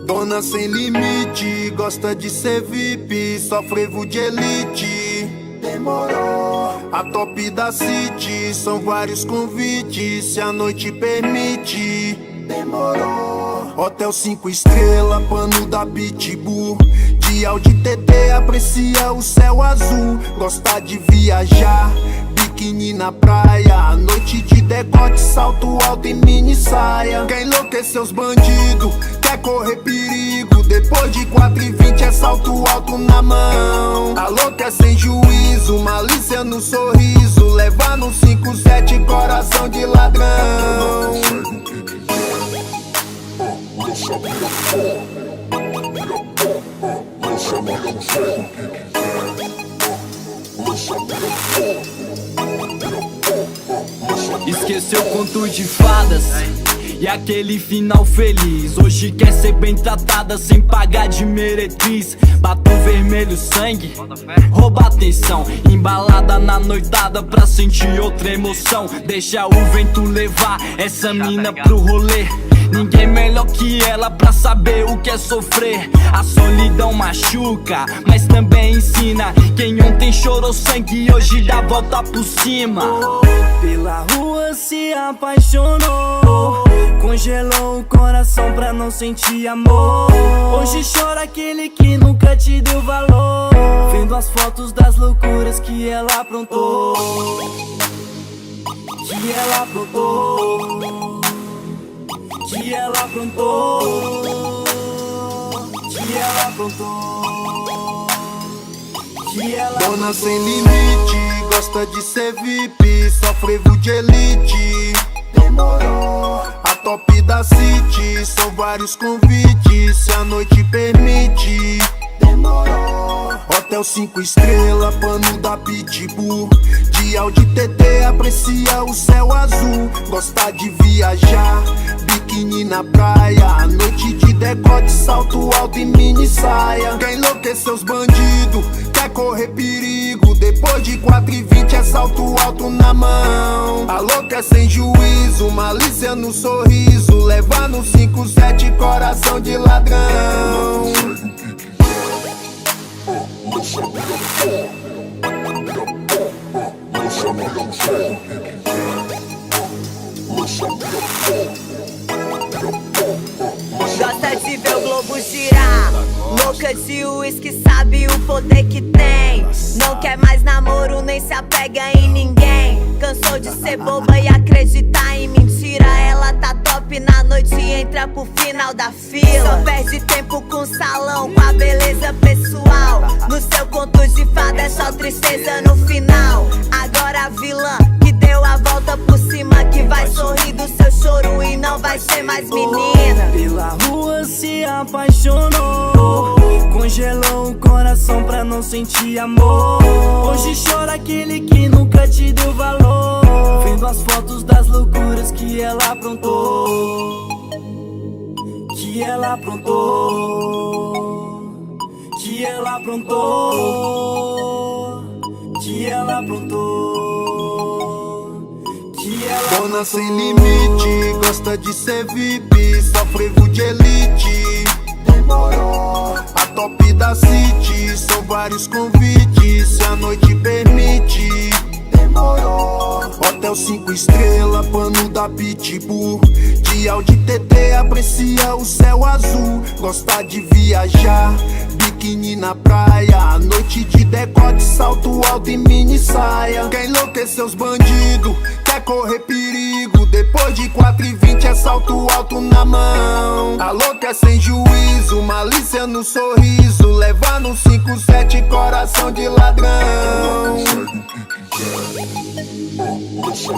Dona sem limite, gosta de ser VIP, só frevo de elite. Demorou. A top da city, são vários convites, se a noite permite. Demorou. Hotel 5 estrelas, pano da Pitbull. De Audi TT, aprecia o céu azul. Gosta de viajar, biquíni na praia. Noite de decote, salto alto e mini saia. Quer enlouquecer os bandidos, quer correr perigo. Depois de 4h20 é salto alto na mão. Alô, quer sem juízo, malícia no sorriso. Levar no 5-7, coração de ladrão. Esqueceu conto de fadas e aquele final feliz. Hoje quer ser bem tratada sem pagar de meretriz. Batom vermelho, sangue, rouba atenção. Embalada na noitada pra sentir outra emoção. Deixa o vento levar essa mina pro rolê. Ninguém melhor que ela pra saber o que é sofrer. A solidão machuca, mas também ensina. Quem ontem chorou sangue hoje dá volta por cima. Pela rua se apaixonou, congelou o coração pra não sentir amor. Hoje chora aquele que nunca te deu valor, vendo as fotos das loucuras que ela aprontou. Que ela aprontou, que ela aprontou, que ela aprontou, que ela aprontou. Dona sem limite, gosta de ser VIP, só frevo de elite. Demorou. A top da city, são vários convites, se a noite permite. Demorou. Hotel 5 estrelas, pano da Pitbull. De Audi TT, aprecia o céu azul. Gosta de viajar, biquíni na praia. Noite de decote, salto alto e mini saia. Quer enlouquecer os bandidos, quer correr perigo. Depois de 4h20 é salto alto na mão. Alô, quer sem juízo, malícia no sorriso. Levar no 5-7, coração de ladrão. Gosta de ver o globo girar, louca de uísque, sabe o poder que tem. Não quer mais namoro, nem se apega em ninguém. Cansou de ser boba e acreditar em mentira. Ela tá top na noite e entra pro final da fila. Só perde tempo com salão, com a beleza pessoal. No seu conto de fada é só tristeza no final. Agora a vilã que deu a volta por cima, que vai sorrir do seu choro e não vai ser mais menina. Pela rua se apaixonou, congelou o coração pra não sentir amor. Hoje chora aquele que nunca te deu valor, vendo as fotos das loucuras que ela aprontou. Que ela aprontou, que ela aprontou, que ela aprontou, que ela aprontou. Dona sem limite, gosta de ser VIP, só frevo de elite. Demorou. A top da city, são vários convites, se a noite permite. Demorou. Hotel 5 estrelas, pano da Pitbull. De Audi TT, aprecia o céu azul. Gosta de viajar, biquíni na praia. Noite de decote, salto alto e mini saia. Quer enlouquecer os bandidos, quer correr perigo. Depois de 4h20 é salto alto na mão. Alô, quer sem juízo, malícia no sorriso. Levar no 5-7, coração de ladrão. Deixa